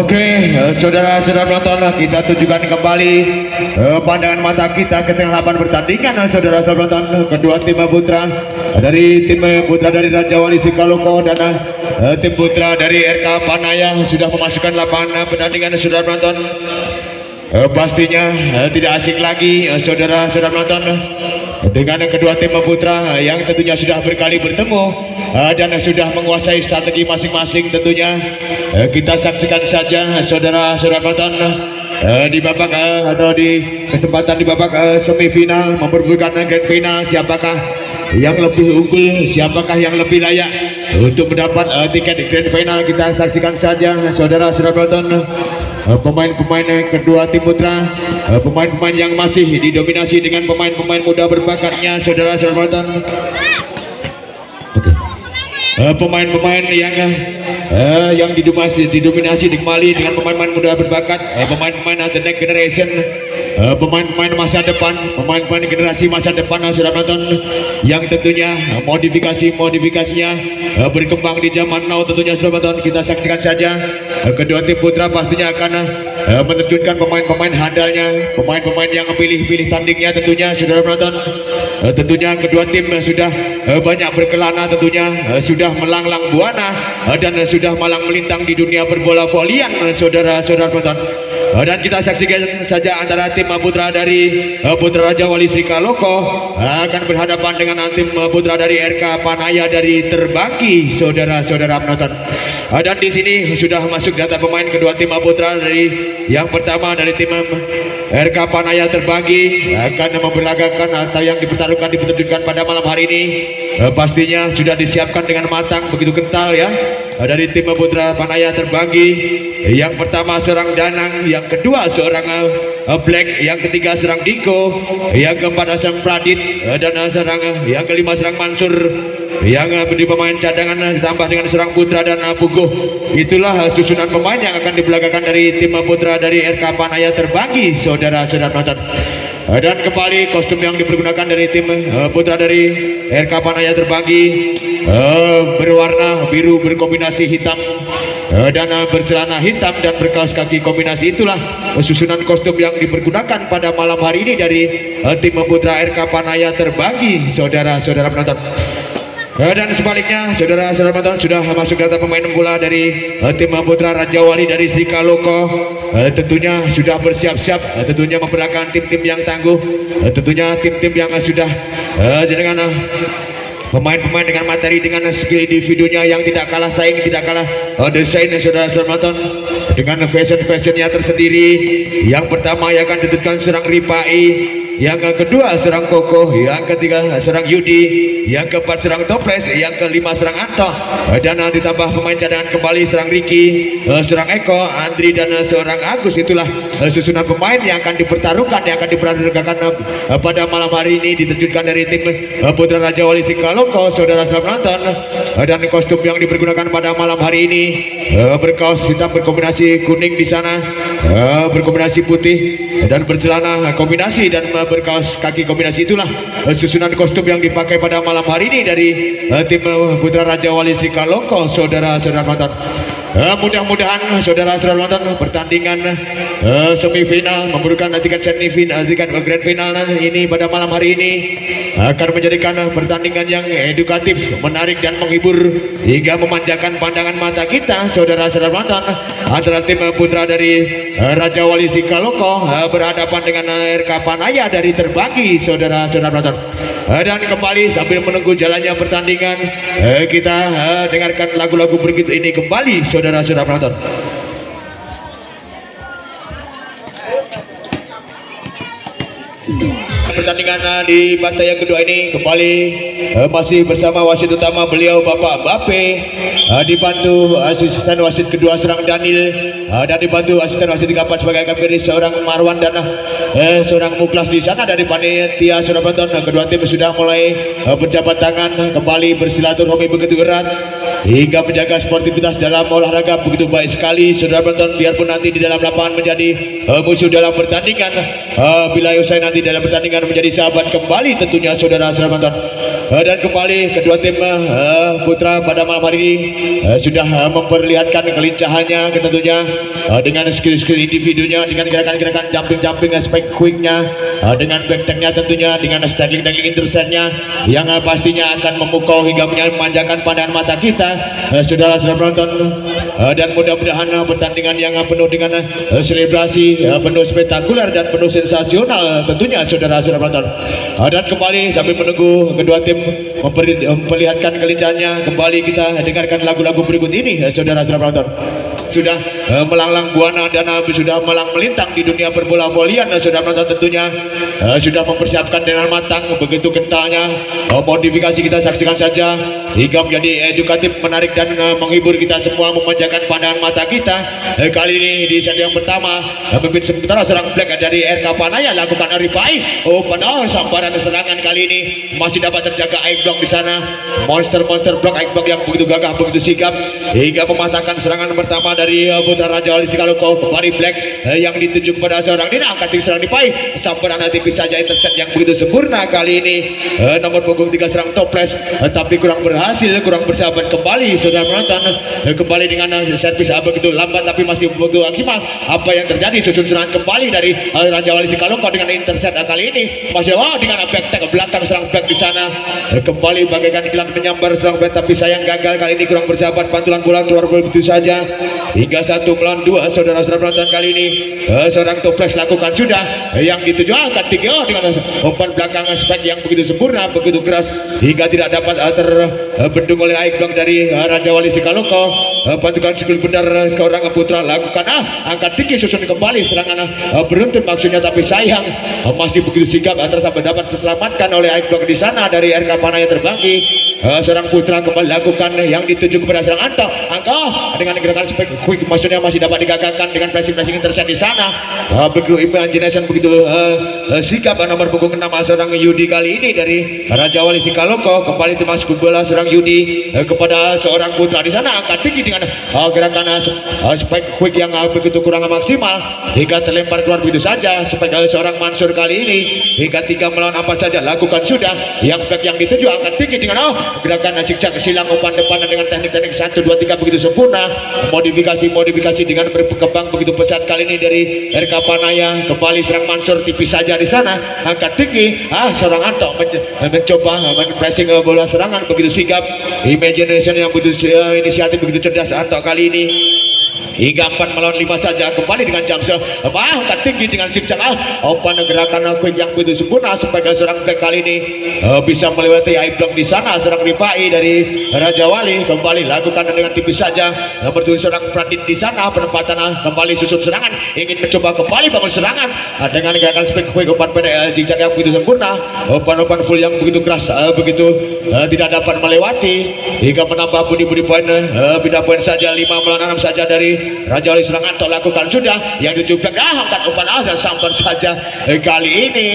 Oke, saudara-saudara penonton, kita tunjukkan kembali pandangan mata kita ke tengah lapangan pertandingan. Saudara-saudara penonton, kedua tim putra dari Raja Wali Sikaloko dan tim putra dari RK Panaya sudah memasukkan lapangan pertandingan. Saudara penonton, pastinya tidak asing lagi, saudara-saudara penonton, dengan kedua tim putra yang tentunya sudah berkali bertemu dan sudah menguasai strategi masing-masing. Tentunya kita saksikan saja saudara-saudara penonton di babak atau di kesempatan di babak semifinal memperebutkan grand final, siapakah yang lebih unggul, siapakah yang lebih layak untuk mendapat tiket grand final. Kita saksikan saja saudara-saudara penonton, pemain-pemain kedua tim putra, pemain-pemain yang masih didominasi dengan pemain-pemain muda berbakatnya, saudara-saudara penonton. Pemain-pemain yang didominasi kembali dengan pemain-pemain muda berbakat, pemain-pemain the next generation, pemain-pemain masa depan, pemain-pemain generasi masa depan, saudara penonton, yang tentunya modifikasinya berkembang di zaman now. Tentunya saudara penonton, kita saksikan saja kedua tim putra pastinya akan menerjunkan pemain-pemain handalnya, pemain-pemain yang pilih-pilih tandingnya. Tentunya saudara penonton, tentunya kedua tim sudah banyak berkelana, tentunya sudah melanglang buana dan sudah malang melintang di dunia berbola volian, saudara-saudara penonton. Dan kita saksikan saja antara tim putra dari Putra Raja Wali Sikaloko akan berhadapan dengan tim putra dari RK Panaya dari Terbanggi, saudara-saudara penonton. Dan di sini sudah masuk data pemain kedua tim putra. Dari yang pertama dari tim RK Panaya Terbanggi akan memperagakan atau yang dipertunjukkan pada malam hari ini pastinya sudah disiapkan dengan matang, begitu kental ya. Dari tim putra Panaya Terbanggi, yang pertama seorang Danang, yang kedua seorang Black, yang ketiga seorang Diko, yang keempat seorang Pradit, dan yang kelima seorang Mansur, yang menjadi pemain cadangan ditambah dengan seorang Putra dan Puguh. Itulah susunan pemain yang akan dibelagakan dari tim putra dari RK Panaya Terbanggi, saudara-saudara penonton. Dan kembali kostum yang dipergunakan dari tim putra dari RK Panaya Terbanggi berwarna biru berkombinasi hitam dan bercelana hitam dan berkaos kaki kombinasi. Itulah susunan kostum yang dipergunakan pada malam hari ini dari tim putra RK Panaya Terbanggi, saudara-saudara penonton. Dan sebaliknya saudara-saudara penonton, sudah masuk data pemain bola dari tim putra Raja Wali dari Sikaloko, tentunya sudah bersiap-siap, tentunya memperagakan tim-tim yang tangguh, tentunya tim-tim yang sudah dengan pemain-pemain dengan materi, dengan skill individunya yang tidak kalah saing, tidak kalah desain, saudara-saudara penonton, dengan fashion-fashionnya tersendiri. Yang pertama yang akan ditentukan seorang Ripai, yang kedua seorang Koko, yang ketiga seorang Yudi, yang keempat seorang Toples, yang kelima seorang Anto, dan ditambah pemain cadangan kembali seorang Ricky, seorang Eko, Andri, dan seorang Agus. Itulah susunan pemain yang akan dipertaruhkan, yang akan diperagakan pada malam hari ini, diterjunkan dari tim Putra Raja Wali Sikaloko, saudara-saudara penonton. Dan kostum yang dipergunakan pada malam hari ini berkaos hitam berkombinasi kuning di sana, berkombinasi putih, dan bercelana kombinasi dan berkaos kaki kombinasi. Itulah susunan kostum yang dipakai pada malam hari ini dari tim Putra Raja Wali Sikaloko, saudara-saudara penonton. Mudah-mudahan saudara-saudara penonton, pertandingan semifinal memberikan tiket semifinal, tiket grand final ini pada malam hari ini akan menjadikan pertandingan yang edukatif, menarik, dan menghibur hingga memanjakan pandangan mata kita, saudara-saudara penonton, antara tim putra dari Raja Wali Sikaloko berhadapan dengan RK Panaya dari Terbanggi, saudara-saudara penonton. Dan kembali sambil menunggu jalannya pertandingan, kita dengarkan lagu-lagu berikut ini kembali, saudara-saudara penonton. Pertandingan di partai yang kedua ini kembali masih bersama wasit utama beliau Bapak Bape, dibantu asisten wasit kedua seorang Daniel, dan dibantu asisten wasit keempat sebagai kapten seorang Marwan, dan seorang Muklas di sana dari panitia. Saudara penonton, kedua tim sudah mulai berjabat tangan, kembali bersilaturahmi begitu erat hingga menjaga sportivitas dalam olahraga begitu baik sekali saudara penonton, biarpun nanti di dalam lapangan menjadi musuh dalam pertandingan, bila usai nanti dalam pertandingan menjadi sahabat kembali tentunya saudara penonton. Dan kembali kedua tim putra pada malam hari ini sudah memperlihatkan kelincahannya tentunya dengan skill-skill individunya, dengan gerakan-gerakan jumping aspek quicknya, dengan back-tag-nya tentunya, dengan tackling interceptnya yang pastinya akan memukau hingga memanjakan pandangan mata kita saudara penonton. Dan mudah-mudahan pertandingan yang penuh dengan selebrasi, penuh spektakuler dan penuh sensasional tentunya saudara penonton. Dan kembali sambil menunggu kedua tim memperlihatkan kelincahannya, kembali kita dengarkan lagu-lagu berikut ini saudara penonton. Sudah melanglang buana dan sudah melang melintang di dunia perbola volian saudara penonton, tentunya sudah mempersiapkan dengan matang, begitu kentalnya modifikasi. Kita saksikan saja hingga menjadi edukatif, menarik dan menghibur kita semua, memanjakan pandangan mata kita. Kali ini di set yang pertama memimpin sementara serang black dari RK Panaya lakukan ripai pada sambaran serangan kali ini masih dapat terjaga Aik Block di sana. Monster block Aik Block yang begitu gagah, begitu sigap hingga mematahkan serangan pertama dari putra Raja Wali Sikaluko. Kembali black yang dituju kepada seorang Dina, angkat tinggi serang ripai, sambaran tipis saja intercept yang begitu sempurna kali ini. Nomor punggung 3 serang toples tapi kurang berhasil, kurang bersahabat kembali saudara penonton. Kembali dengan servis begitu lambat tapi masih begitu maksimal. Apa yang terjadi, susun serangan kembali dari Raja Wali Sikaluko dengan intercept kali ini masih dengan back tag belakang serang back di sana. Kembali bagaikan kilat menyambar serang back tapi sayang gagal kali ini, kurang bersahabat, pantulan bola keluar begitu saja hingga 1 melawan 2 saudara penonton. Kali ini seorang toples lakukan sudah yang dituju angkat tinggi dengan umpan belakang spek yang begitu sempurna, begitu keras hingga tidak dapat terbendung oleh Aik Block dari Raja Wali Sikaluko. Pasukan skill benar seorang putra lakukan angkat tinggi, susun kembali serangan beruntun maksudnya tapi sayang masih begitu sigap sampai dapat diselamatkan oleh Aik Block di sana dari RK Panaya terbanggi. Seorang putra kembali lakukan yang dituju kepada serang Anto angka dengan gerakan spek quick, maksudnya masih dapat digagalkan dengan pressing intercept di sana. Begitu imagination, begitu sikap nomor punggung 6 seorang Yudi kali ini dari Raja Wali Sikaluko. Kembali termasuk bola serang Yudi kepada seorang putra di sana, angkat tinggi dengan gerakan spek quick yang begitu kurang maksimal hingga terlempar keluar begitu saja. Spek seorang Mansur kali ini hingga 3 melawan apa saja lakukan sudah yang back yang dituju angkat tinggi dengan gerakan cicak silang umpan depan dengan teknik-teknik 1 2 3 begitu sempurna. Modifikasi dengan berkembang begitu pesat kali ini dari RK Panaya. Kembali serang Mansur tipis saja di sana, angkat tinggi seorang Anto mencoba pressing bola serangan begitu sigap, imagination yang begitu inisiatif begitu cerdas Anto kali ini hingga 4 melawan 5 saja. Kembali dengan jump shot angkat tinggi dengan cicak umpan gerakan quick yang begitu sempurna sebagai seorang back kali ini bisa melewati Aik Block di sana. Serang ripai dari Raja Wali kembali lakukan dengan tipis saja. Nomor 7 seorang Pradit di sana, penempatan kembali susun serangan, ingin mencoba kembali bangun serangan dengan gerakan spek quick, umpan pendek cicak yang begitu sempurna, umpan full yang begitu keras begitu tidak dapat melewati hingga menambah budi poin. Beda poin saja 5 melawan 6 saja dari Raja Wali serangan untuk lakukan sudah yang dicubek angkat umpan dan sambar saja. Kali ini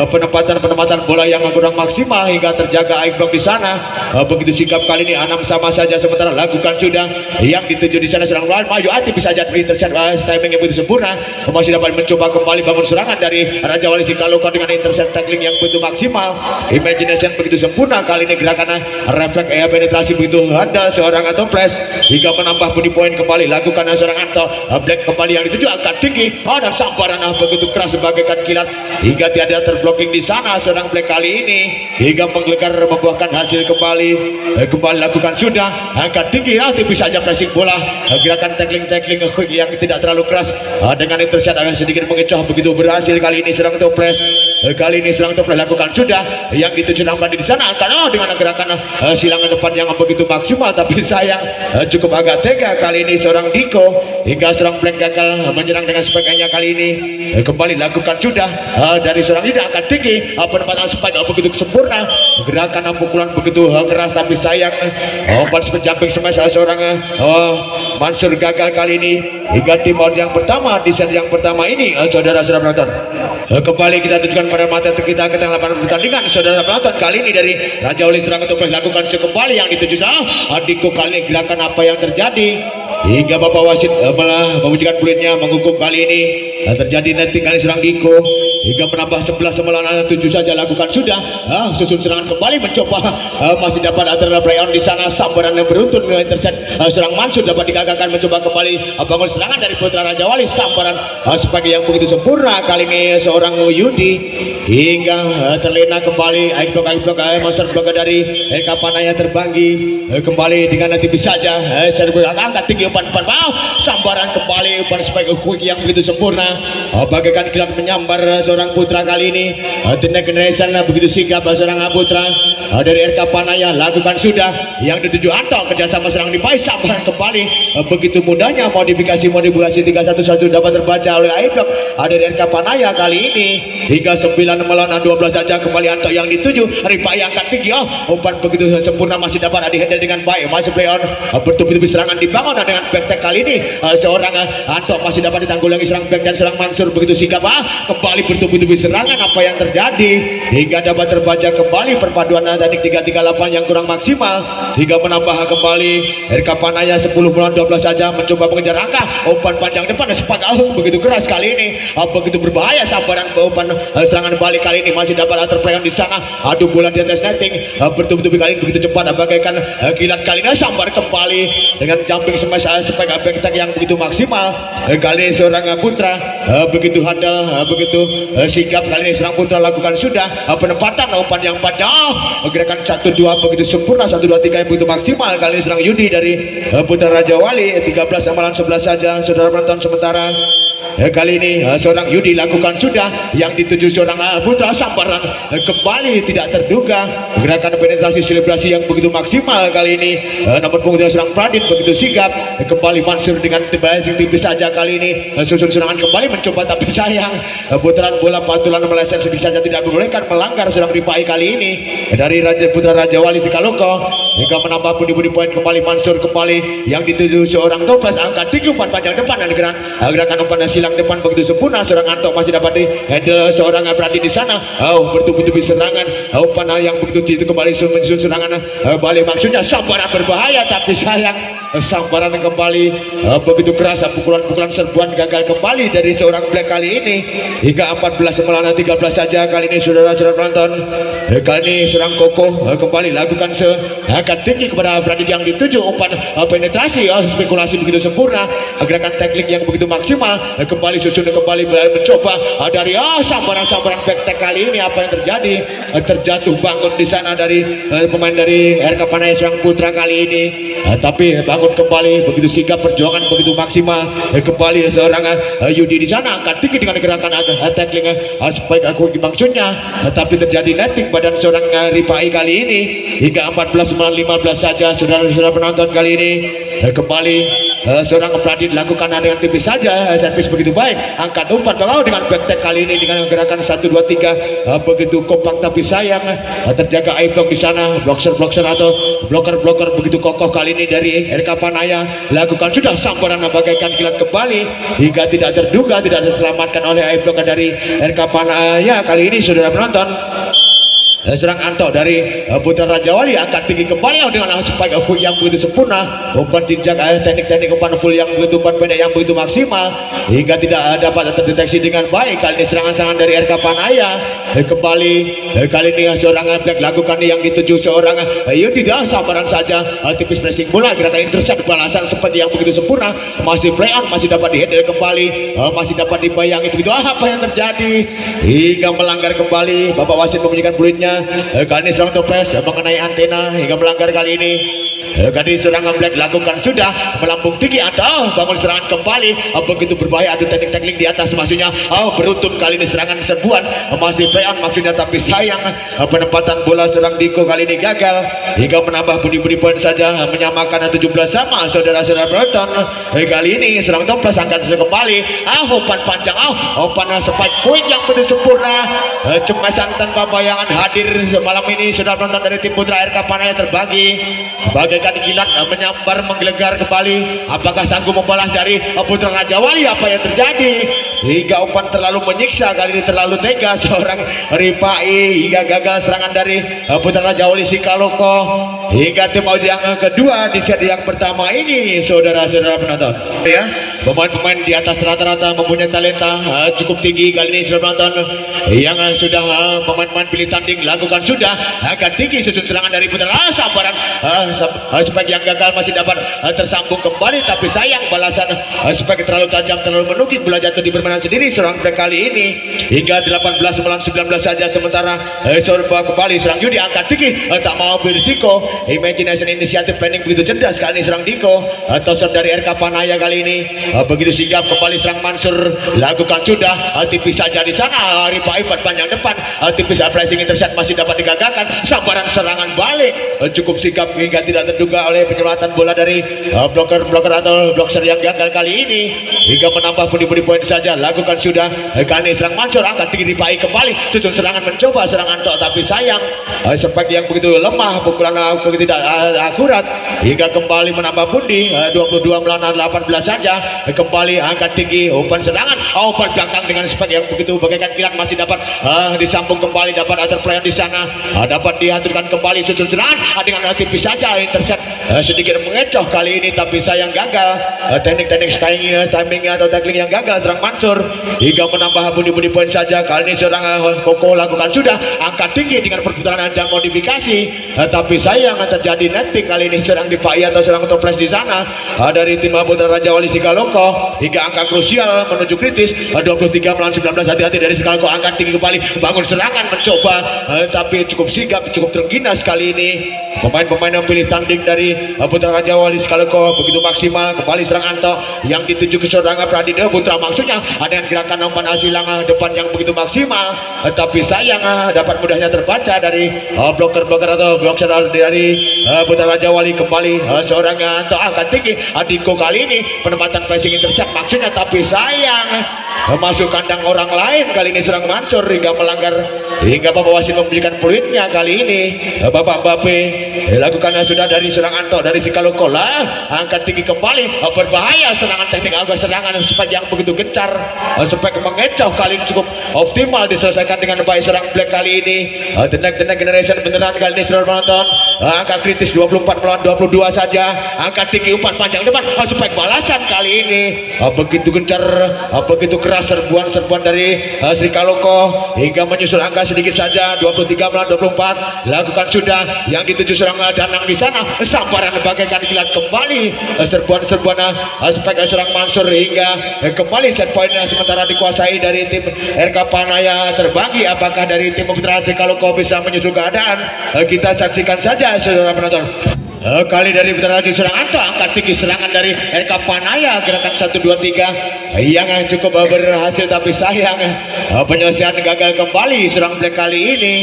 penempatan bola yang kurang maksimal hingga terjaga Aik Block di sana. Begitu sikap kali ini 6 sama saja, sementara lakukan sudah yang dituju di sana serang maju bisa saja intercept timing yang begitu sempurna, masih dapat mencoba kembali bangun serangan dari Raja Wali Sikaluko dengan intercept tackling yang begitu maksimal, imagination begitu sempurna kali ini, gerakan refleks penetrasi begitu handal seorang toples hingga menambah budi poin. Kembali lakukan seorang Anto black kembali yang dituju angkat tinggi dan sambaran begitu keras sebagaikan kilat hingga tiada terblocking di sana seorang black kali ini hingga menggelegar membuahkan hasil. Kembali lakukan sudah angkat tinggi tipis saja pressing bola, gerakan tackling quick yang tidak terlalu keras dengan intercept agak sedikit mengecoh begitu berhasil kali ini serang toples. Kali ini serang toples lakukan sudah yang dituju nambah di sana karena dengan gerakan silangan depan yang begitu maksimal tapi sayang cukup agak tega kali ini seorang Diko hingga serang blank gagal menyerang dengan sebagainya kali ini. Kembali lakukan sudah dari seorang ini angkat tinggi, penempatan spike begitu sempurna, gerakan pukulan begitu keras tapi sayang umpan jumping smash seorang Mansur gagal kali ini hingga tim out yang pertama di set yang pertama ini saudara penonton. Kembali kita tunjukkan kembalikan pada mata kita ke tengah lapangan pertandingan. Saudara penonton, kali ini dari Raja Wali serangan toples lakukan sekembali yang dituju Adiko. Kali ini gerakan apa yang terjadi hingga Bapak wasit malah membunyikan peluitnya menghukum. Kali ini terjadi nanti kali serang Diko hingga menambah 11 melawan 7 saja lakukan sudah. Susun serangan kembali mencoba masih dapat antara Brian di sana, sambaran yang beruntun intercept serang Mansur dapat digagalkan, mencoba kembali bangun serangan dari Putra Raja Wali, sambaran sebagai yang begitu sempurna kali ini seorang Yudi hingga terlena kembali blok monster blok dari Eka Panaya terbanggi kembali dengan nanti bisa saja angkat tinggi umpan sambaran kembali umpan spike quick yang begitu sempurna bagaikan kilat menyambar seorang Putra kali ini. The next generation begitu sigap seorang Putra dari RK Panaya lakukan sudah yang dituju Anto kerjasama serang di Pai, sambaran kembali begitu mudahnya modifikasi 311 dapat terbaca oleh Aibok dari RK Panaya kali ini hingga 9 melawan 12 saja. Kembali Anto yang dituju Ripai angkat tinggi, umpan begitu sempurna masih dapat dihandle dengan baik, masih play on bertubi-tubi serangan dibangun dengan back kali ini seorang Anto masih dapat ditanggulangi serang back dan serang Mansur begitu sigap kembali bertubi-tubi serangan. Apa yang terjadi hingga dapat terbaca kembali perpaduan teknik 338 yang kurang maksimal hingga menambah kembali RK Panaya 10 melawan 12 saja mencoba mengejar angka, umpan panjang depan sepakat begitu keras kali ini begitu berbahaya, sambaran umpan serangan balik kali ini masih dapat terplayon di sana, adu bola di atas netting bertubi-tubi kali ini begitu cepat bagaikan kilat kali ini, sambar kembali dengan jumping smash sepakat back tag yang begitu maksimal kali ini seorang Putra begitu handal begitu sigap kali ini serang Putra lakukan sudah penempatan umpan yang panjang gerakan 1-2 begitu sempurna, 1-2-3 yang begitu maksimal kali ini serang Yudi dari Putra Raja Wali. 13 amalan 11 saja saudara penonton sementara. Kali ini seorang Yudi lakukan sudah yang dituju seorang Putra, sambaran kembali tidak terduga gerakan penetrasi selebrasi yang begitu maksimal kali ini namun kemudian serang Pradit begitu sigap kembali Mansur dengan tipis saja kali ini susun serangan kembali mencoba tapi sayang putaran bola pantulan meleset sedikit saja tidak dibolehkan, melanggar serang Ripai kali ini dari Putra Raja Wali Sikaloko hingga menambah pundi-pundi poin kembali Mansur kembali yang dituju seorang Toples angkat tinggi umpan panjang depan dan gerakan umpan silang depan begitu sempurna, seorang Anto masih dapat di handle seorang Pradit di sana bertubi-tubi serangan umpan yang begitu kembali menyusun serangan balik maksudnya sambaran berbahaya tapi sayang sambaran kembali begitu keras, pukulan-pukulan serbuan gagal kembali dari seorang Black kali ini hingga 14 melawan 13 saja kali ini saudara-saudara penonton. Kali ini serang Koko kembali lakukan angkat tinggi kepada Pradit yang dituju umpan penetrasi spekulasi begitu sempurna, gerakan teknik yang begitu maksimal kembali susun kembali mencoba dari sambaran back tag kali ini. Apa yang terjadi terjatuh bangun di sana dari pemain dari RK Panaya Sang Putra kali ini tapi bangun kembali begitu sigap, perjuangan begitu maksimal kembali seorang Yudi di sana angkat tinggi dengan gerakan tackling spike aku maksudnya tapi terjadi netting badan seorang Ripai kali ini hingga 14 melawan 15 saja saudara-saudara penonton. Kali ini kembali seorang Pradit lakukan dengan tipis saja servis begitu baik, angkat umpan dengan back tag kali ini dengan gerakan 1 2 3 begitu kompak tapi sayang terjaga Aibok di sana, blocker atau blocker begitu kokoh kali ini dari RK Panaya lakukan sudah sambaran bagaikan kilat kembali hingga tidak terduga tidak diselamatkan oleh Aibok dari RK Panaya kali ini saudara penonton. Serang Anto dari Putra Raja Wali angkat tinggi kembali dengan spike yang begitu sempurna, umpan jinjak teknik umpan full yang begitu umpan pendek yang begitu maksimal hingga tidak dapat terdeteksi dengan baik. Kali ini serangan-serangan dari RK Panaya kembali kali ini seorang Black lakukan yang dituju seorang tidak sambaran saja tipis pressing bola, gerakan intercept balasan seperti yang begitu sempurna, masih play on, masih dapat dihandle kembali, masih dapat dibayangi begitu apa yang terjadi hingga melanggar kembali. Bapak wasit membunyikan peluitnya. Kali ini serang Toples mengenai antena hingga melanggar kali ini. Kali serangan Black lakukan sudah melambung tinggi atau bangun serangan kembali begitu berbahaya, adu teknik di atas maksudnya beruntun kali ini serangan serbuan masih play on maksudnya tapi sayang penempatan bola serang Diko kali ini gagal hingga menambah budi poin saja menyamakan 17 sama saudara-saudara penonton. Kali ini serang Toples angkat kembali umpan panjang umpan spike quick yang begitu sempurna, cemasan tanpa bayangan hadir malam ini saudara penonton dari tim Putra RK Panaya terbagi bagaikan kilat menyambar menggelegar kembali. Apakah sanggup membalas dari Putra Raja Wali? Apa yang terjadi? Hingga umpan terlalu menyiksa, kali ini terlalu tega seorang Ripai hingga gagal serangan dari Putra Raja Wali Sikaloko. Hingga tim yang kedua di set yang pertama ini, saudara-saudara penonton, ya, pemain-pemain di atas rata-rata mempunyai talenta cukup tinggi kali ini, saudara penonton, yang sudah pemain-pemain pilih tanding lakukan sudah agak tinggi. Susun serangan dari Putra sambaran sebagai yang gagal masih dapat tersambung kembali, tapi sayang balasan sebagai terlalu tajam, terlalu menukik, bola jatuh di permainan sendiri seorang Black kali ini. Hingga 18 melawan 19 saja, sementara serba kembali serang Yudi angkat tinggi, tak mau berisiko. Imagination inisiatif planning begitu cerdas kali ini serang Diko. Toser dari RK Panaya kali ini begitu sigap, kembali serang Mansur lakukan sudah tipis saja di sana. Ripai panjang depan, tipis pressing intercept masih dapat digagalkan. Sambaran serangan balik cukup sigap hingga tidak terduga oleh penyelamatan bola dari blocker atau blocker yang gagal kali ini, hingga menambah pundi-pundi poin saja. Lakukan sudah kali ini serang Mansur angkat tinggi, Ripai kembali susun serangan, mencoba serangan tok, tapi sayang sepak yang begitu lemah, pukulan begitu tidak akurat, hingga kembali menambah pundi 22 melawan 18 saja. Kembali angkat tinggi, umpan serangan, umpan belakang dengan sepak yang begitu bagaikan kilat masih dapat disambung kembali, dapat terpelayan di sana, dapat diaturkan kembali susun serangan dengan tipis saja intercept sedikit mengecoh kali ini, tapi sayang gagal teknik-teknik timing atau tackling yang gagal serang Mansur, hingga menambah pundi-pundi poin saja. Kali ini serang Koko lakukan sudah angkat tinggi dengan perputaran dan modifikasi, tapi sayang terjadi netting kali ini serang Dipai atau serang toples di sana dari tim Putra Raja Wali Sikaloko, hingga angka krusial menuju kritis 23 melawan 19. Hati-hati dari Sikaloko, angkat tinggi kembali, bangun serangan, mencoba tapi cukup sigap, cukup terginas kali ini pemain-pemain yang pilih tanding dari Putra Raja Wali Sikaloko begitu maksimal. Kembali serang Anto yang dituju ke seorang Pradina Putra, maksudnya dengan gerakan umpan asilang depan yang begitu maksimal, tapi sayang dapat mudahnya terbaca dari blocker atau blocker dari Putra Raja Wali. Kembali seorang Anto angkat tinggi, Adiko kali ini penempatan pressing intercept maksudnya, tapi sayang masuk kandang orang lain kali ini serang Mansur hingga melanggar, hingga Bapak wasit memberikan peluitnya kali ini. Bapak Mbappe lakukan sudah dari serang Anto dari Sikaloko lah, angkat tinggi kembali, berbahaya serangan teknik agar serangan sepak yang begitu gencar, sepak mengecoh kali ini cukup optimal diselesaikan dengan baik serang Black kali ini. Tenak generation beneran kali ini saudara penonton, angka kritis 24 melawan 22 saja, angkat tinggi umpan panjang depan, sepak balasan kali ini begitu gencar, begitu keras serbuan dari Sikaloko, hingga menyusul angka sedikit saja 23 melawan 24. Lakukan sudah yang dituju serang Danang di sana, sambaran bagaikan kilat kembali, serbuan spek serang Mansur, hingga kembali set point sementara dikuasai dari tim RK Panaya terbagi. Apakah dari tim Putra Sikaloko bisa menyusul keadaan? Kita saksikan saja saudara penonton. Kali dari Putra Raja serang Anto, angkat tinggi serangan dari RK Panaya, gerakan 1 2 3 yang cukup berhasil, tapi sayang penyelesaian gagal kembali serang Black kali ini,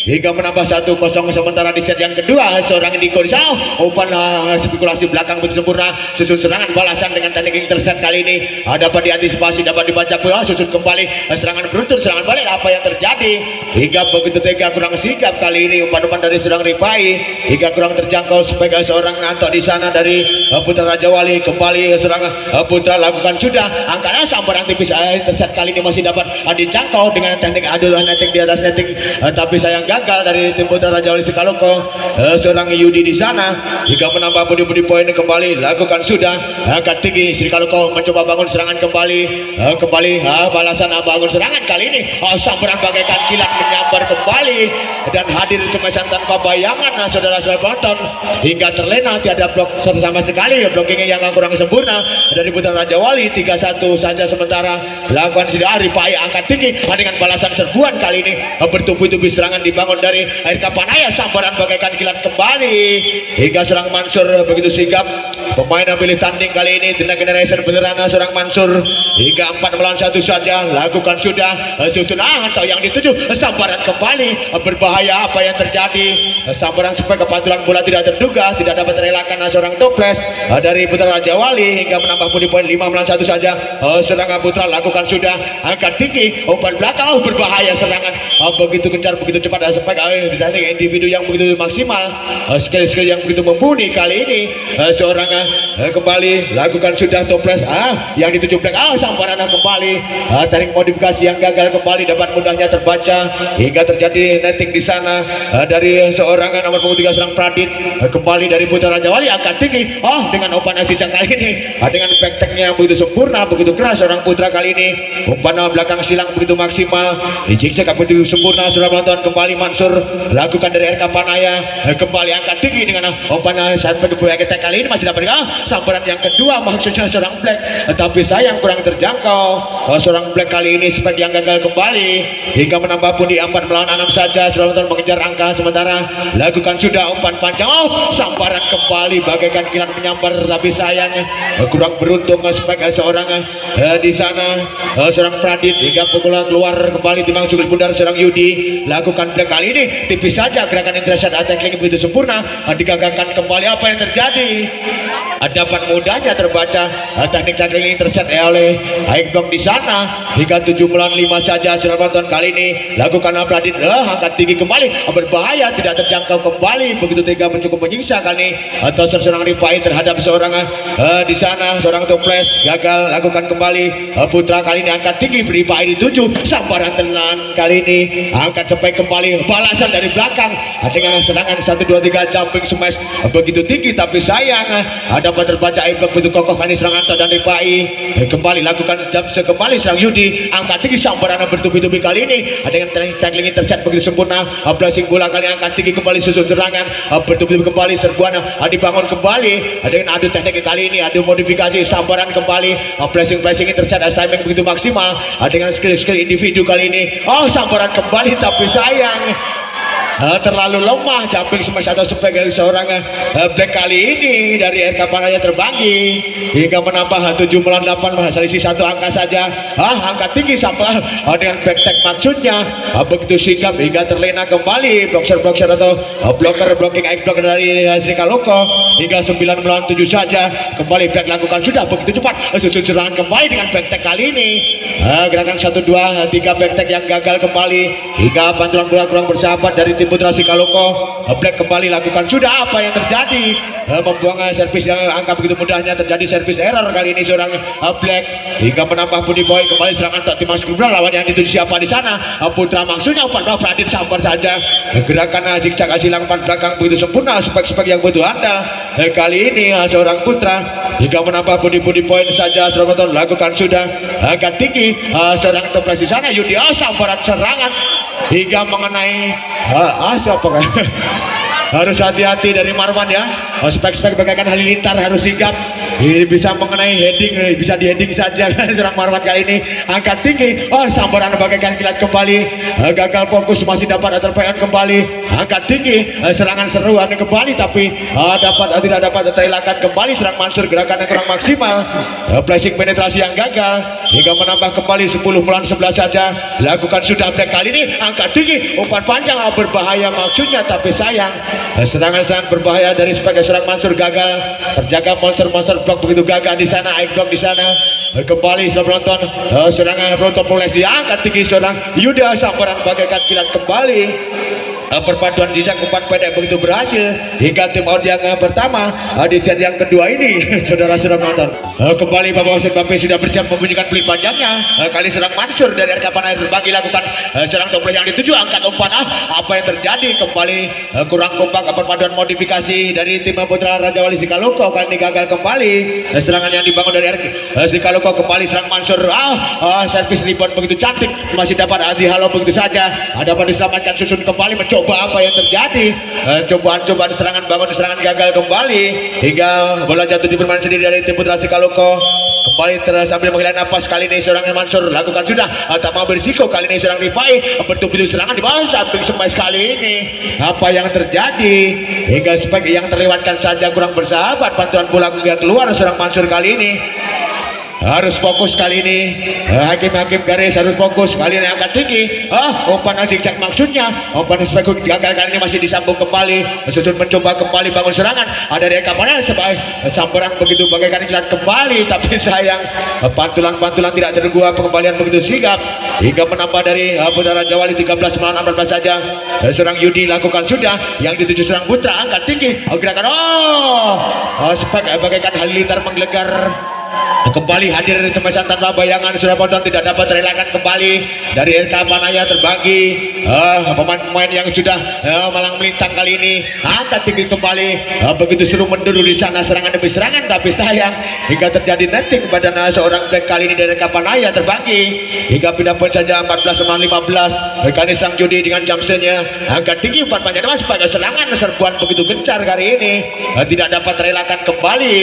hingga menambah 1-0. Sementara di set yang kedua seorang Diko di sana, umpan spekulasi belakang begitu sempurna, susun serangan balasan dengan teknik intercept kali ini dapat diantisipasi, dapat dibaca pula, susun kembali serangan beruntun, serangan balik. Apa yang terjadi? Hingga begitu tega, kurang sigap kali ini umpan-umpan dari seorang Ripai, hingga kurang terjangkau sebagai seorang Anto di sana dari Putra Raja Wali. Kembali serang Putra lakukan sudah, angkanya sambaran tipis intercept kali ini masih dapat dijangkau dengan teknik adulan netting di atas netting, tapi sayang gagal dari tim Putra Raja Wali Sikaloko. Seorang Yudi di sana hingga menambah pundi-pundi poin. Kembali lakukan sudah angkat tinggi, Sikaloko mencoba bangun serangan kembali, balasan bangun serangan kali ini sambaran bagaikan kilat menyambar kembali dan hadir kemasan tanpa bayangan saudara-saudara penonton, hingga terlena tiada blok sama sekali, blockingnya yang kurang sempurna dari Putra Raja Wali. 3-1 saja sementara lakukan sudah Ripai angkat tinggi dengan balasan serbuan kali ini bertubi-tubi serangan dibangun dari RK Panaya, sambaran bagaikan kilat kembali, hingga serang Mansur begitu sigap. Pemain yang pilih tanding kali ini tenaga generation beneran serang Mansur, hingga 4 melawan 1 saja. Lakukan sudah susun atau yang dituju, sambaran kembali, berbahaya. Apa yang terjadi? Sambaran supaya kepantulan bola tidak terduga, tidak dapat terelakkan seorang toples dari Putra Raja Wali, hingga menambah pundi poin 5 melawan 1 saja. Serangan Putra lakukan sudah angkat tinggi, umpan belakang, berbahaya serangan begitu gencar, begitu cepat, spek dari individu yang begitu maksimal, skill-skill yang begitu mumpuni. Kali ini seorang kembali lakukan sudah toples yang dituju black, sambaran kembali, tarik modifikasi yang gagal kembali dapat mudahnya terbaca hingga terjadi netting di sana dari seorang nomor punggung 3 serang Pradit, kembali dari Putra Raja Wali angkat tinggi dengan umpan Asijang kali ini dengan backteknya yang begitu sempurna, begitu keras seorang Putra kali ini. Umpan belakang silang begitu maksimal, dicek begitu sempurna. Sudah menonton kembali Mansur lakukan dari RK Panaya, kembali angkat tinggi dengan umpan saat begitu kali ini masih dapat sambaran yang kedua maksudnya seorang Black, tapi sayang kurang terjangkau. Seorang Black kali ini seperti yang gagal kembali hingga menambah pundi 4 melawan 6 saja. Sudah menonton mengejar angka sementara lakukan sudah umpan panjang, sambaran kembali bagaikan kilat menyambar, tapi sayang kurang beruntung sebagai seorang di sana seorang Pradit hingga pukulan keluar kembali timbang sugil pundar seorang Yudi. Lakukan Black kali ini tipis saja gerakan intercept attacking begitu sempurna, digagalkan kembali. Apa yang terjadi? Dapat mudahnya terbaca teknik tackling intercept oleh Aikdong di sana hingga 7 melawan 5 saja. Sudah nonton kali ini lakukan Pradit angkat tinggi kembali, berbahaya, tidak terjangkau kembali, begitu tega mencukup menyiksa kali ini atau seorang Ripai terhadap seorang di sana seorang toples gagal. Lakukan kembali Putra kali ini angkat tinggi, Ripai dituju, sambaran telan kali ini angkat sampai kembali, balasan dari belakang dengan serangan 1 2 3 jumping smash begitu tinggi, tapi sayang dapat terbaca Aikdong begitu kokoh kali serangan dan Ripai kembali lakukan jump kembali serang Yudi angkat tinggi, sambaran bertubi-tubi kali ini dengan tackling intercept begitu sempurna. Blessing bola kali angkat tinggi kembali susun serangan bertubi-tubi kembali, serbuan dibangun kembali dengan adu teknik kali ini, adu modifikasi, sambaran kembali blessing intercept timing begitu maksimal dengan skill individu kali ini. Sambaran kembali, tapi sayang terlalu lemah jumping smash atau sebagai seorang Black kali ini dari RK Panaya terbanggi hingga menambah 7 melawan 8, selisih 1 angka saja. Angkat tinggi sampai dengan backtek maksudnya begitu sigap hingga terlena kembali boxer atau blocking Aikdong dari Sri Kaloko hingga 9 melawan 7 saja. Kembali Black lakukan sudah begitu cepat susun serangan kembali dengan backtek kali ini, gerakan 1 2 3 backtek yang gagal kembali hingga pantulan bola kurang bersahabat dari tim Putra Sikaloko. Black kembali lakukan sudah apa yang terjadi, membuang servis yang angka begitu mudahnya, terjadi servis error kali ini seorang Black hingga menambah pundi poin. Kembali serangan tak Timas Kubra, lawan yang dituju siapa di sana? Putra maksudnya umpan Pradit sabar saja, gerakan zigzag silang umpan belakang begitu sempurna, spek yang begitu andal kali ini seorang Putra hingga menambah pundi-pundi poin saja. Serobotan lakukan sudah agak tinggi seorang toples di sana Yudi, sambaran serangan hingga mengenai siapa kan? Harus hati-hati dari Marwan ya, spek bagaikan halilintar, harus sigap. Ini bisa mengenai heading, bisa di heading saja. Serang Marwan kali ini angkat tinggi, sambaran bagaikan kilat kembali, gagal fokus, masih dapat terpean kembali, angkat tinggi, serangan seruan kembali, tapi tidak dapat terelakkan kembali. Serang Mansur gerakan yang kurang maksimal, flashing penetrasi yang gagal hingga menambah kembali 10 melawan 11 saja. Lakukan sudah Black kali ini angkat tinggi, umpan panjang berbahaya maksudnya, tapi sayang serangan berbahaya dari sebagai serang Mansur gagal terjaga. Monster blok begitu gagal di sana. Aikdong di sana kembali sudah menonton serangan Proto Poles diangkat tinggi seorang Yuda, sambaran bagaikan kilat kembali. Perpaduan jejak umpan pendek begitu berhasil hingga tim out yang pertama di set yang kedua ini. Saudara sudah menonton kembali Bapak Wasit Bape sudah bersiap membunyikan pelik panjangnya. Kali serang Mansur dari RK Panaya terbagi lakukan serang toples yang dituju, angkat umpan. Apa yang terjadi? Kembali kurang kompak perpaduan modifikasi dari tim Putra Raja Wali Sikaloko. Kali ini gagal kembali serangan yang dibangun dari Sikaloko. Kembali serang Mansur, servis rebound begitu cantik, masih dapat Adi Halo begitu saja, dapat diselamatkan, susun kembali mencoba. Apa yang terjadi? Cobaan serangan bangun, serangan gagal kembali hingga bola jatuh di permainan sendiri dari tim Putra Sikaloko. Kembali sambil menghela napas kali ini seorang Mansur lakukan sudah tak mau berisiko. Kali ini seorang Ripai bertubi-tubi serangan di bawah samping semai kali ini. Apa yang terjadi? Hingga spek yang terlewatkan saja kurang bersahabat, bantuan bola keluar seorang Mansur kali ini. harus fokus kali ini. Hakim-hakim garis harus fokus kali ini, angkat tinggi. Umpan zigzag maksudnya. Umpan spekul gagal kali ini, masih disambung kembali. Susun mencoba kembali bangun serangan. Ada dari kapannya sebagai sambaran begitu bagaikan iklan kembali, tapi sayang pantulan tidak tergua, pengembalian begitu sigap hingga menambah dari Putra Raja Wali 13 melawan 14 saja. Serang Yudi lakukan sudah, yang dituju serang Putra angkat tinggi. Gerakan spek bagaikan halilintar menggelegar. Kembali hadir cemasan tanpa bayangan, sudah Pondok tidak dapat terelakkan kembali dari RK Panaya terbagi. Pemain-pemain yang sudah malang melintang kali ini angkat tinggi kembali. Begitu seru menduduh di sana, serangan demi serangan, tapi sayang hingga terjadi netting pada seorang back kali ini dari RK Panaya terbagi hingga pindah poin saja 14-15. Mekanis sang Judi dengan jamsenya angkat tinggi, umpan panjang mas sebagai serangan serbuan begitu gencar kali ini tidak dapat terelakkan kembali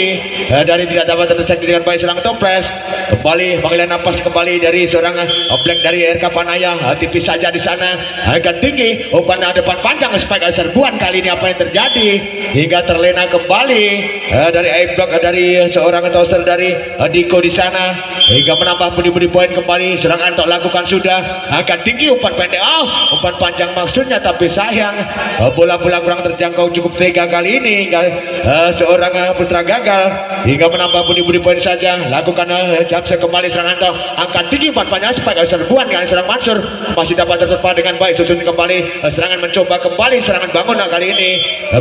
dari tidak dapat terdeteksi dengan baik. Serang toples kembali, menghela napas kembali dari seorang Black dari RK Panaya, tipis saja di sana agak tinggi, umpan depan panjang sebagai serbuan kali ini. Apa yang terjadi hingga terlena kembali dari Aimblock dari seorang toser dari Diko di sana hingga menambah budi poin kembali. Serangan untuk lakukan sudah agak tinggi, umpan pendek, umpan panjang maksudnya, tapi sayang bola-bola kurang terjangkau cukup tega kali ini hingga seorang Putra gagal hingga menambah budi poin saja. Lakukan Jamse kembali, serangan toh angkat tinggi, umpan panjang sebagai serbuan kali serang Mansur masih dapat tertepa dengan baik. Susun kembali serangan, mencoba kembali serangan bangun kali ini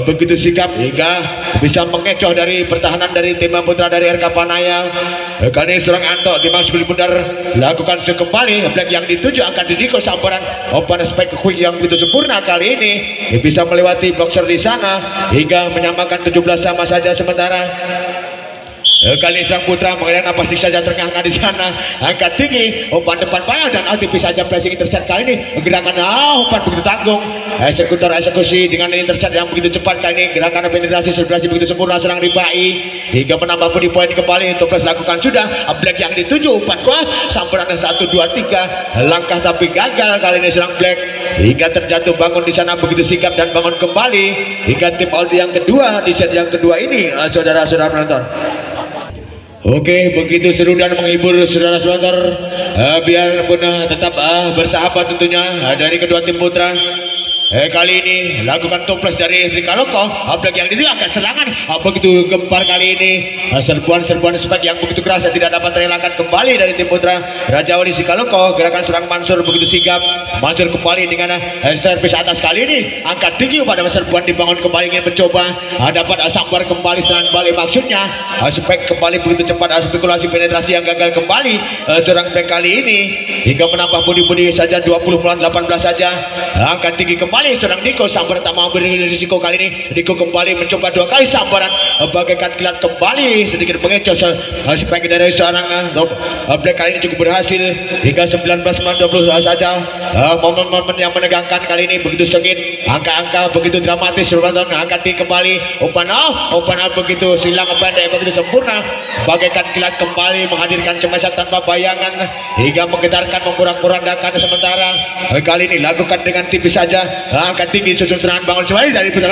begitu sikap hingga bisa mengecoh dari pertahanan dari tim Putra dari RK Panaya. Kali ini serang Anto Dimas Bundar lakukan kembali. Black yang dituju angkat Didiko, sambaran umpan spek quick yang begitu sempurna kali ini bisa melewati boxer di sana hingga menyamakan 17 sama saja sementara. Kali sang Putra mengenai napas saja ternganga di sana, angkat tinggi, umpan depan panjang dan tipis saja pressing intercept kali ini. Gerakan umpan begitu tanggung, eksekutor eksekusi dengan intercept yang begitu cepat kali ini. Gerakan penetrasi selebrasi begitu sempurna, serang Ribai hingga menambah poin kembali. Toples lakukan sudah, Black yang dituju, umpan kuat, sampuran 1 2 3 langkah tapi gagal kali ini serang Black hingga terjatuh bangun di sana begitu sigap dan bangun kembali hingga tim Aldi yang kedua di set yang kedua ini. Saudara-saudara penonton, oke, begitu seru dan menghibur saudara-saudara, biarpun tetap bersahabat tentunya dari kedua tim Putra. Kali ini lakukan toples dari Sri Kaloko. Black yang itu angkat serangan begitu gempar kali ini. Serbuan spek yang begitu keras tidak dapat terelakkan kembali dari tim Putra Raja Wali Sri Kaloko. Gerakan serang Mansur begitu sigap. Mansur kembali dengan servis atas kali ini. Angkat tinggi pada serbuan dibangun kembali, ingin mencoba dapat sambar kembali serangan balik maksudnya. Spek kembali begitu cepat, spekulasi penetrasi yang gagal kembali. Serang back kali ini hingga menambah budi saja 20 melawan 18 saja. Angkat tinggi kembali. Serang Diko, sambaran tak mau beri risiko kali ini. Diko kembali mencoba 2 kali sambaran bagaikan kilat kembali sedikit mengecoh spek dari seorang Black kali ini cukup berhasil hingga 19-20 saja. Momen-momen yang menegangkan kali ini begitu sengit, angka-angka begitu dramatis. Angkat tinggi kembali, umpan begitu silang pendek begitu sempurna bagaikan kilat kembali menghadirkan cemasan tanpa bayangan hingga menggetarkan memporak-porandakan. Sementara kali ini lakukan dengan tipis saja. Angkat tinggi, susun serangan bangun kembali dari Putra.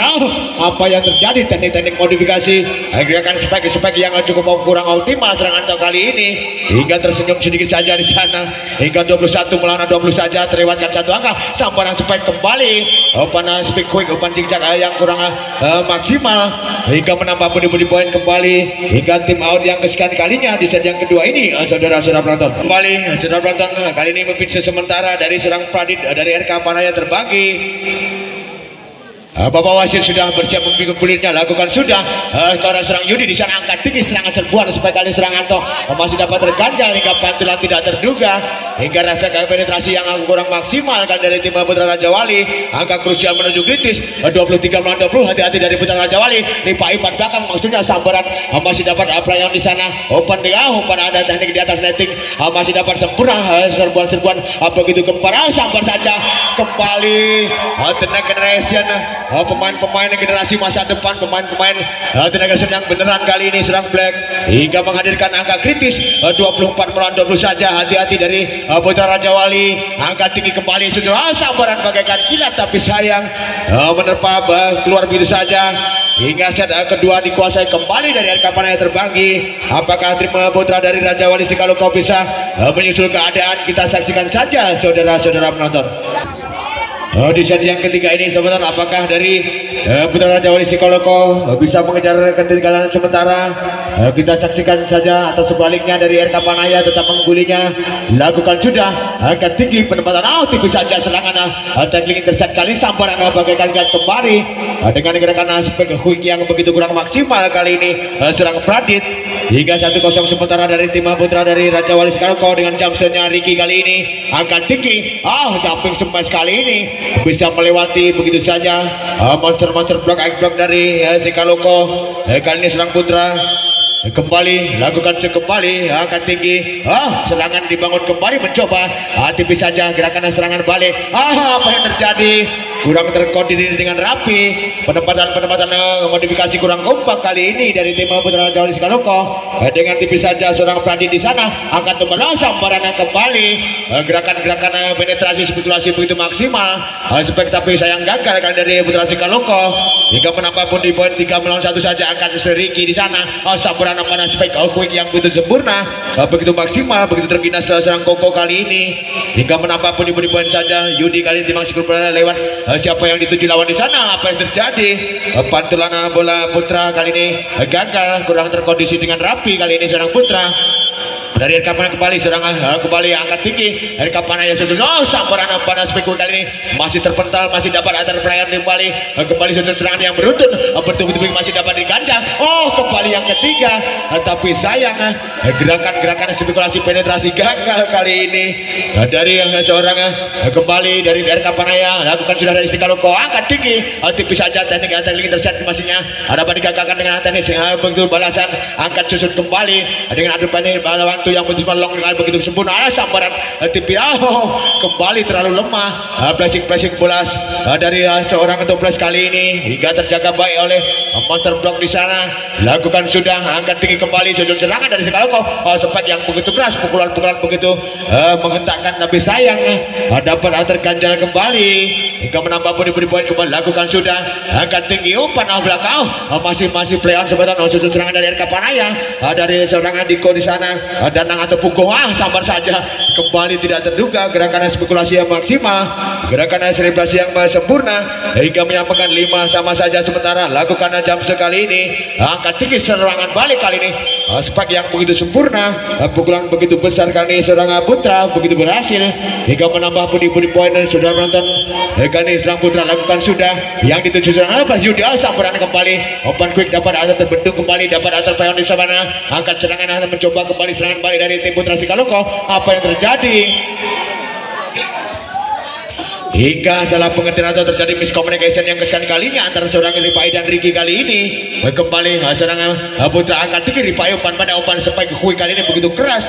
Apa yang terjadi, teknik-teknik modifikasi gerakan spek yang cukup kurang optimal serangan kali ini hingga tersenyum sedikit saja di sana hingga 21 melawan 20 saja, terlewatkan 1 angka. Sambaran spek kembali, umpan spek quick, umpan zigzag yang kurang maksimal hingga menambah budi poin kembali hingga tim out yang kesekian kalinya di set yang kedua ini. Saudara-saudara penonton, kembali saudara penonton, kali ini memimpin sementara dari serang Pradit dari RK Panaya terbagi. Bapak wasit sudah bersiap memikul kulitnya, lakukan sudah. Karena serang Yudi di sana angkat tinggi, serangan serbuan supaya kali serangan toh masih dapat terganjal hingga pantulan tidak terduga hingga refleks penetrasi yang kurang maksimal kan dari tim Putra Raja Wali. Angka krusial menuju kritis 23 melawan 20. Hati-hati dari Putra Raja Wali, lipat belakang maksudnya sambaran masih dapat pelayan di sana. Umpan ada teknik di atas netting masih dapat sempurna. Serbuan begitu gempar, sambar saja kembali. The next generation, pemain-pemain generasi masa depan, pemain-pemain tenaga kerja yang beneran kali ini serang Black hingga menghadirkan angka kritis 24 melawan 20 saja. Hati-hati dari Putra Raja Wali, angka tinggi kembali sudah sambaran bagaikan kilat tapi sayang menerpa keluar begitu saja hingga set kedua dikuasai kembali dari RK Panaya terbanggi. Apakah tim putra dari Raja Wali Stikaloka bisa menyusul keadaan? Kita saksikan saja saudara-saudara penonton. Di set yang ketiga ini sahabat, apakah dari putra Raja Wali Stikaloka bisa mengejar ketinggalan sementara? Kita saksikan saja, atau sebaliknya dari RK Panaya tetap menggulinya. Lakukan sudah agak tinggi penempatan tipis saja serangan tackling intercept kali sambaran bagaikan kembali dengan gerakan aspek quick yang begitu kurang maksimal kali ini. Serang Pradit hingga 1-0 sementara dari tim putra dari Raja Wali Stikaloka dengan jumpshotnya Ricky kali ini agak tinggi. Jumping smash kali ini bisa melewati begitu saja monster block dari Stikaloka. Kali ini serang putra kembali lakukan kembali akan tinggi. Serangan dibangun kembali, mencoba tipis saja gerakan serangan balik. Apa yang terjadi? Kurang terkoordinir dengan rapi. Penempatan modifikasi kurang kompak kali ini dari tim putra Raja Wali Stikaloka. Dengan tipis saja seorang Pradit di sana akan kembali sambaran kembali. Gerakan penetrasi spekulasi begitu maksimal. Tapi sayang gagal kali dari putra Stikaloka. Hingga menambah pun di poin 3 melawan 1 saja angkat Ricky di sana. Sambaran mana spike quick yang begitu sempurna, begitu maksimal, begitu terginas serang Koko kali ini. Hingga menambah pun di poin saja. Yudi kali ini masih lewat. Siapa yang dituju lawan di sana? Apa yang terjadi? Pantulan bola putra kali ini gagal, kurang terkondisi dengan rapi kali ini serang putra. Dari RK Panaya kembali serangan kembali angkat tinggi RK Panaya sambaran panas spekul kali ini masih terpental, masih dapat antar perayaan kembali serangan yang beruntun bertubi-tubi masih dapat diganjal. Kembali yang ketiga, tapi sayang gerakan spekulasi penetrasi gagal kali ini dari seorang kembali dari RK Panaya. Lakukan sudah dari Stikaloka angkat tinggi tipis saja teknik intercept masihnya dapat digagalkan dengan teknik begitu balasan angkat susun kembali dengan adu panik lawan yang begitu long dengan begitu sempurna. Sambaran tipis kembali terlalu lemah. Flashing bolas dari seorang toples kali ini hingga terjaga baik oleh monster block di sana. Lakukan sudah angkat tinggi kembali susun serangan dari Stikaloka. Sempat yang begitu keras, pukulan begitu menghentakkan, tapi sayang dapat terganjal kembali hingga menambah poin kembali. Lakukan sudah angkat tinggi umpan belakang masih play on sebentar. Susun serangan dari RK Panaya dari seorang Diko di sana. Danang atau pukul sambar saja kembali, tidak terduga gerakan spekulasi yang maksimal, gerakan selebrasi yang sempurna hingga menyampaikan 5 sama saja sementara. Lakukan jam sekali ini angkat tinggi serangan balik kali ini spike yang begitu sempurna, pukulan begitu besar kali ini seorang putra begitu berhasil hingga menambah poin sudah menonton. Kali ini serang putra lakukan sudah yang dituju seorang Yudi. Sambaran kembali open quick dapat ada terbentuk kembali, dapat ada terpayon di sana. Angkat serangan mencoba kembali serangan balik dari tim putra Stikaloka. Apa yang terjadi? Hingga salah pengertian atau terjadi miscommunication yang kesekian kalinya antara seorang Ripai dan Ricky kali ini. Kembali seorang putra angkat tinggi Ripai umpan spike quick kali ini begitu keras,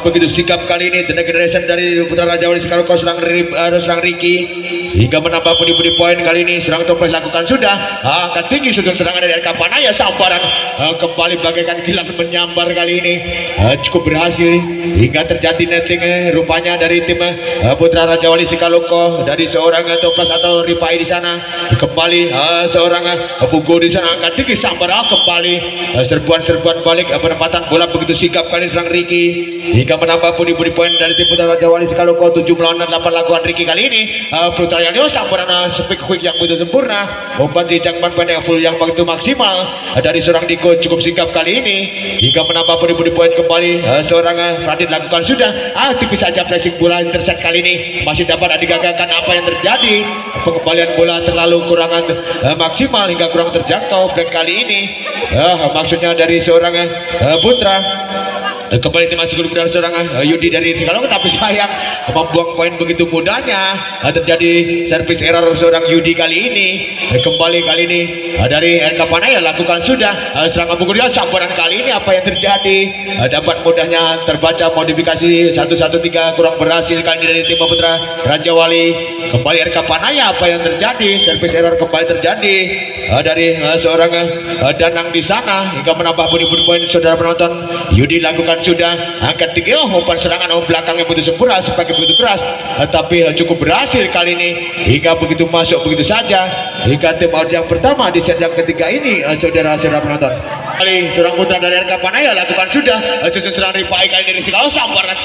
begitu sikap kali ini. The generation dari putra Raja Wali Stikaloka serang Ricky hingga menambah poin kali ini. Serang toples lakukan sudah angkat tinggi susun serangan dari RK Panaya. Sambaran kembali bagaikan kilat menyambar kali ini cukup berhasil hingga terjadi netting rupanya dari tim putra Raja Wali Stikaloka dari seorang toples atau Ripai di sana. Kembali seorang Pugo di sana angkat tinggi sambar kembali serbuan balik penempatan bola begitu sigap kali serang Ricky hingga menambah poin dari tim putra Raja Wali Stikaloka 7 melawan 8 lakukan Ricky kali ini. Putra yang sambaran speak quick yang begitu sempurna, umpan jangkauan pendek full yang begitu maksimal dari seorang Diko cukup sigap kali ini hingga menambah poin kembali. Seorang Pradit lakukan sudah tipis saja flashing bola intercept kali ini masih dapat digagalkan. Apa yang terjadi? Pengembalian bola terlalu kurangan maksimal hingga kurang terjangkau break kali ini. Maksudnya dari seorang putra kembali tim masih dari seorang Yudi dari Stikaloka, tapi sayang membuang poin begitu mudahnya. Terjadi service error seorang Yudi kali ini. Kembali kali ini dari RK Panaya lakukan sudah serangan pukul dia sambaran kali ini. Apa yang terjadi? Dapat mudahnya terbaca modifikasi 113 kurang berhasil kali ini dari tim putra Raja Wali. Kembali RK Panaya, apa yang terjadi? Service error kembali terjadi dari seorang Danang di sana hingga menambah poin saudara penonton. Yudi lakukan dilakukan sudah angkat tinggi. Umpan serangan belakangnya begitu sempurna sebagai begitu keras, tapi cukup berhasil kali ini hingga begitu masuk begitu saja hingga tim out yang pertama di set yang ketiga ini. Saudara-saudara penonton, kali seorang putra dari RK Panaya lakukan sudah susun serangan Ripai kali ini Rizky sambaran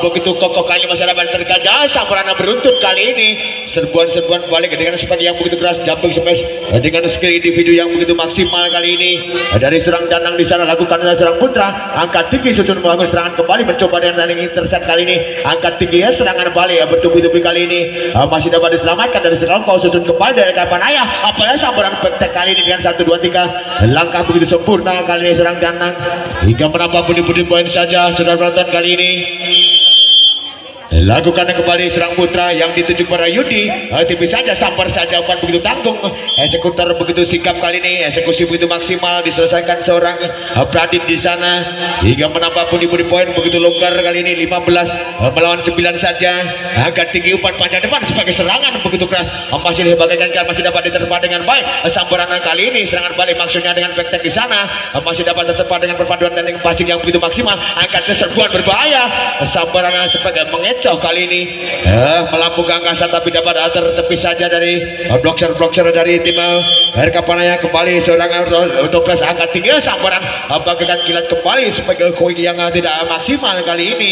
begitu kokoh kali ini masyarakat tergajah sambaran beruntun kali ini serbuan balik dengan sebagai yang begitu keras jumping smash dengan skill individu yang begitu maksimal kali ini dari serang Danang di sana lakukan serang putra angkat tinggi susun membangun serangan kembali mencoba dengan landing intercept kali ini angkat tinggi ya serangan balik bertubi-tubi kali ini masih dapat diselamatkan dari serang kau susun kembali dari RK Panaya apa ya sambaran bertek kali ini dengan 1 2 3 langkah begitu sempurna kali ini serang Danang hingga menambah pundi-pundi poin saja. Saudara penonton, kali ini lakukan kembali serang putra yang dituju kepada Yudi tipis saja sampar saja umpan begitu tanggung eksekutor begitu sikap kali ini eksekusi begitu maksimal diselesaikan seorang Pradit di sana hingga menambah pundi-pundi poin begitu longgar kali ini 15 melawan 9 saja agak tinggi umpan panjang depan sebagai serangan begitu keras masih dibagaikan masih dapat diterpa dengan baik sambaran kali ini serangan balik maksudnya dengan backtack di sana masih dapat diterpa dengan perpaduan teknik passing yang begitu maksimal angkat serbuan berbahaya sambaran sebagai mengecoh kali ini melambung ke angkasa tapi dapat tertepis saja dari blocker dari tim RK Panaya. Kembali seorang Autopress angkat tinggi sambaran bagaikan kilat kembali sebagai quick yang tidak maksimal kali ini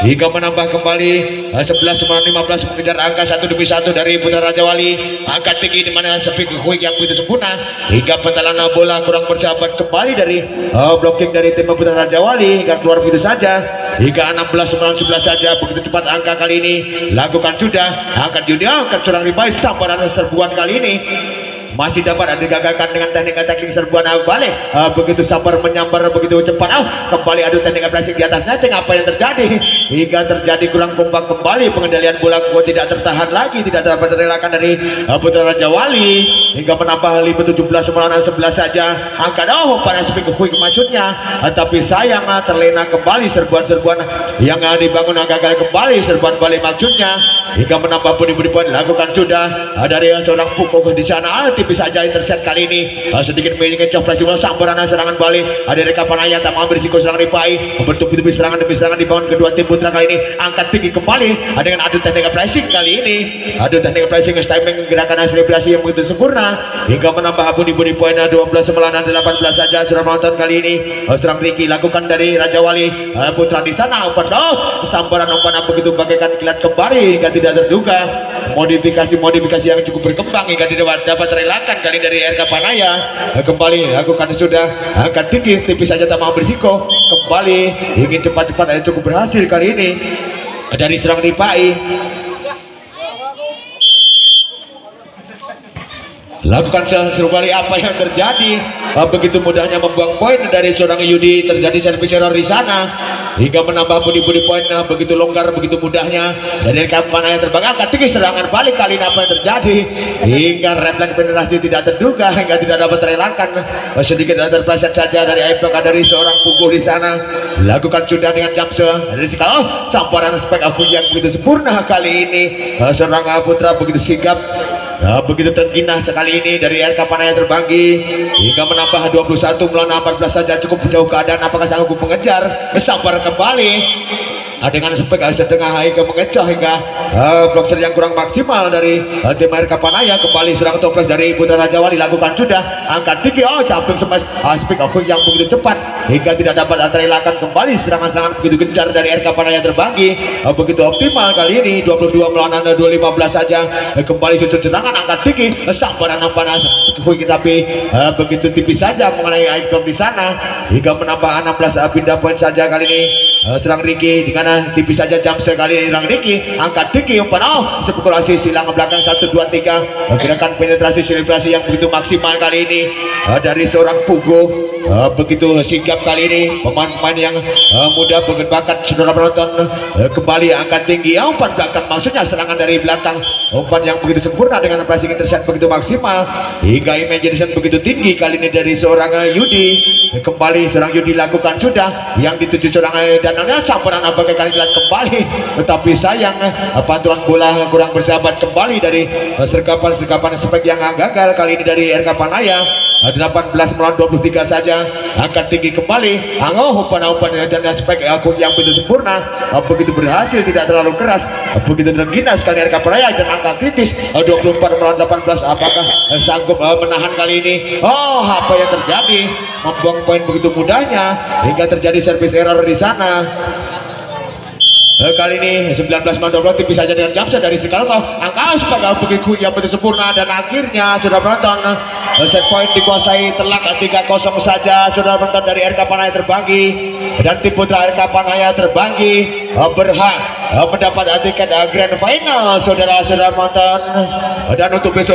hingga menambah kembali 11-15 mengejar angka 1-1 dari Putra Raja Wali angkat tinggi di mana sepi quick yang begitu sempurna hingga pentalan bola kurang bersahabat kembali dari blocking dari tim Putra Raja Wali hingga keluar begitu saja hingga 16-11 saja begitu cepat angka kali ini lakukan sudah angkat dunia angkat serang Ripai sambaran serbuan kali ini masih dapat digagalkan dengan teknik attacking serbuan balik begitu sambar menyambar begitu cepat kembali adu teknik pressing di atas netting apa yang terjadi hingga terjadi kurang kompak kembali pengendalian bola tidak tertahan lagi tidak dapat terelakkan dari Putra Raja Wali hingga menambah 17 melawan 11 saja angkat pada speed quick maksudnya tapi sayang terlena kembali serbuan-serbuan yang dibangun gagal kembali serbuan balik maksudnya hingga menambah pundi-pundi poin lakukan sudah dari seorang pukul di sana tipis saja intercept kali ini sedikit mengecoh pressing bola sambaran serangan balik ada RK Panaya tak mau berisiko serangan Ripai bertubi-tubi serangan demi serangan dibangun kedua tim putra kali ini angkat tinggi kembali dengan adu teknik pressing kali ini adu teknik pressing timing gerakan selebrasi yang begitu sempurna hingga menambah pundi-pundi poin 12 melawan 18 saja. Sudah menonton kali ini serang Ricky lakukan dari Raja Wali putra di sana umpan sambaran umpan begitu bagaikan kilat kembali hingga tidak terduga modifikasi yang cukup berkembang hingga tidak dapat terelakkan kali dari RK Panaya kembali lakukan sudah angkat tinggi tipis saja tak mau berisiko kembali ingin cepat-cepat ada cukup berhasil kali ini dari serang Ripai lakukan seru balik apa yang terjadi begitu mudahnya membuang poin dari seorang Yudi terjadi servis error di sana hingga menambah pundi-pundi poin begitu longgar begitu mudahnya dari kapan yang terbang angkat tinggi serangan balik kali ini apa yang terjadi hingga refleks penetrasi tidak terduga hingga tidak dapat terelakkan sedikit terpleset saja dari Aibloka dari seorang pukul di sana lakukan sudah dengan jump dari kalau sambaran spek aku yang begitu sempurna kali ini seorang putra begitu sigap begitu tergina sekali ini dari RK Panaya terbanggi hingga menambah 21 melawan 14 saja cukup jauh keadaan apakah sanggup mengejar sambar kembali dengan spek setengah hingga mengecoh hingga blocker yang kurang maksimal dari tim RK Panaya kembali serang toples dari Putra Raja Wali lakukan sudah angkat tinggi jumping smash spek yang begitu cepat hingga tidak dapat terelakkan kembali serangan-serangan begitu gencar dari RK Panaya terbanggi begitu optimal kali ini 22 melawan 15 saja kembali sudut serangan angkat tinggi sambaran panas tapi begitu tipis saja mengenai Aibdom di sana hingga menambah 16 pindah poin saja kali ini serang Ricky dengan tipis saja jam sekali ini serang Ricky angkat tinggi umpan spekulasi silang belakang 1 2 3 gerakan penetrasi selebrasi yang begitu maksimal kali ini dari seorang Pugo begitu sigap kali ini pemain-pemain yang muda berbakat saudara penonton kembali angkat tinggi umpan belakang maksudnya serangan dari belakang umpan yang begitu sempurna dengan pressing intercept begitu maksimal hingga imagination begitu tinggi kali ini dari seorang Yudi kembali seorang Yudi lakukan sudah yang dituju seorang dananya campuran bagai kali kembali tetapi sayang pantulan bola kurang bersahabat kembali dari sergapan sebagai yang gagal kali ini dari RK Panaya 18 melawan 23 saja, angkat tinggi kembali, umpan dan aspek akun yang begitu sempurna, begitu berhasil, tidak terlalu keras, begitu tergina sekali RK Panaya dan angka kritis 24 melawan 18. Apakah sanggup menahan kali ini? Oh, apa yang terjadi? Membuang poin begitu mudahnya hingga terjadi service error di sana. Kali ini 19 melawan 20 tipis saja dengan Jamsa dari Srikalko. Angka sebagai begitu yang begitu sempurna dan akhirnya sudah menonton set point dikuasai telak 3-0 saja. Sudah menonton dari RK Panaya terbanggi dan tim putra RK Panaya terbanggi berhak mendapat tiket grand final. Saudara-saudara menonton dan untuk besok